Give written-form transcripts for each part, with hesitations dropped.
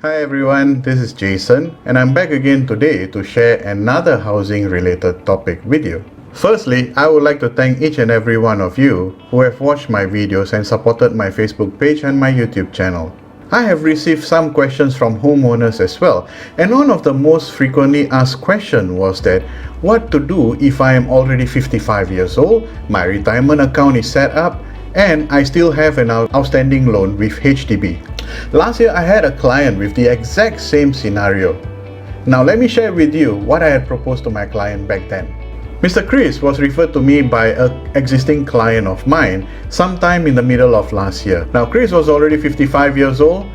Hi everyone, this is Jason and I'm back again today to share another housing related topic with you. Firstly, I would like to thank each and every one of you who have watched my videos and supported my Facebook page and my YouTube channel. I have received some questions from homeowners as well, and one of the most frequently asked questions was that what to do if I am already 55 years old, my retirement account is set up, and I still have an outstanding loan with HDB. Last year I had a client with the exact same scenario. Now let me share with you what I had proposed to my client back then. Mr. Chris was referred to me by an existing client of mine sometime in the middle of last year. Now Chris was already 55 years old.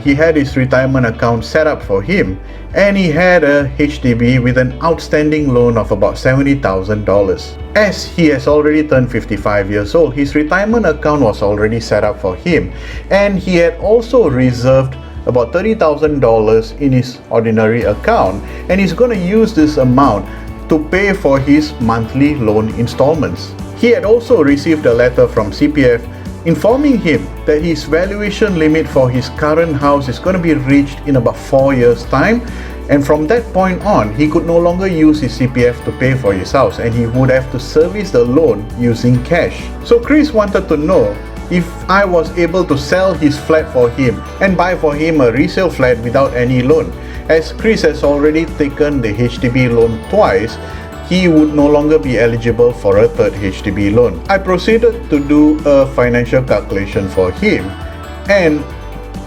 He had his retirement account set up for him and he had a HDB with an outstanding loan of about $70,000. As he has already turned 55 years old, his retirement account was already set up for him and he had also reserved about $30,000 in his ordinary account, and he's going to use this amount to pay for his monthly loan installments. He had also received a letter from CPF informing him that his valuation limit for his current house is going to be reached in about 4 years' time, and from that point on he could no longer use his CPF to pay for his house and he would have to service the loan using cash. So Chris wanted to know if I was able to sell his flat for him and buy for him a resale flat without any loan. As Chris has already taken the HDB loan twice, he would no longer be eligible for a third HDB loan. I proceeded to do a financial calculation for him and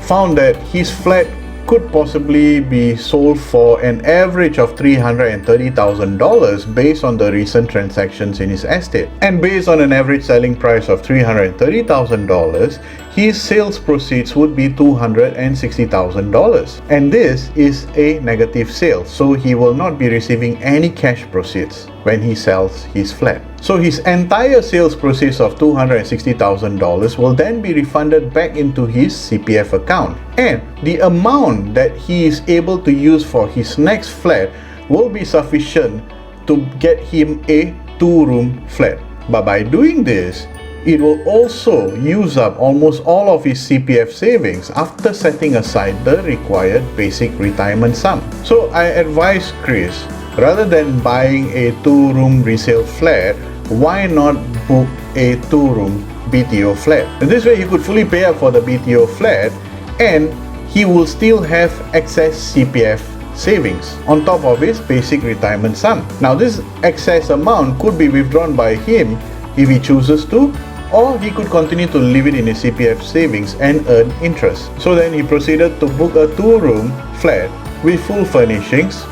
found that his flat could possibly be sold for an average of $330,000 based on the recent transactions in his estate. And based on an average selling price of $330,000, his sales proceeds would be $260,000. And this is a negative sale, so he will not be receiving any cash proceeds when he sells his flat. So his entire sales proceeds of $260,000 will then be refunded back into his CPF account, and the amount that he is able to use for his next flat will be sufficient to get him a 2-room flat. But by doing this, it will also use up almost all of his CPF savings after setting aside the required basic retirement sum. So I advise Chris, rather than buying a 2-room resale flat, why not book a 2-room BTO flat? And this way he could fully pay up for the BTO flat and he will still have excess CPF savings on top of his basic retirement sum. Now this excess amount could be withdrawn by him if he chooses to, or he could continue to leave it in his CPF savings and earn interest. So then he proceeded to book a 2-room flat with full furnishings.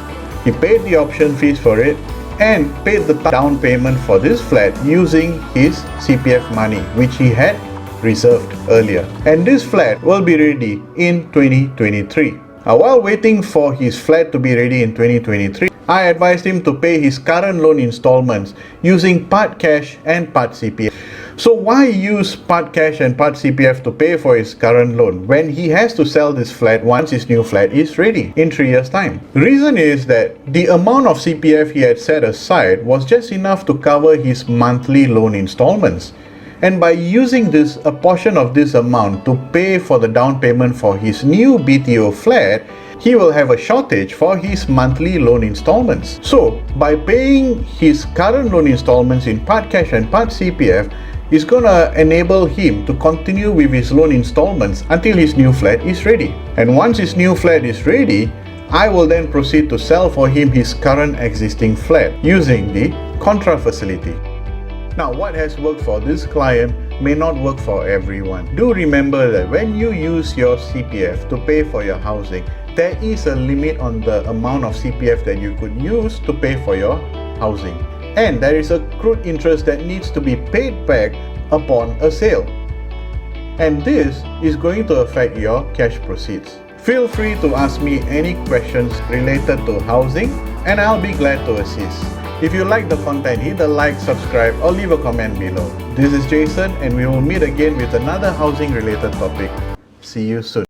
He paid the option fees for it and paid the down payment for this flat using his CPF money, which he had reserved earlier. And this flat will be ready in 2023. Now, while waiting for his flat to be ready in 2023, I advised him to pay his current loan installments using part cash and part CPF. So why use part cash and part CPF to pay for his current loan when he has to sell this flat once his new flat is ready in 3 years' time? The reason is that the amount of CPF he had set aside was just enough to cover his monthly loan installments. And by using a portion of this amount to pay for the down payment for his new BTO flat, he will have a shortage for his monthly loan installments. So by paying his current loan installments in part cash and part CPF, is going to enable him to continue with his loan installments until his new flat is ready. And once his new flat is ready, I will then proceed to sell for him his current existing flat using the contra facility. Now, what has worked for this client may not work for everyone. Do remember that when you use your CPF to pay for your housing, there is a limit on the amount of CPF that you could use to pay for your housing. And there is accrued interest that needs to be paid back upon a sale. And this is going to affect your cash proceeds. Feel free to ask me any questions related to housing and I'll be glad to assist. If you like the content, hit the like, subscribe or leave a comment below. This is Jason and we will meet again with another housing related topic. See you soon.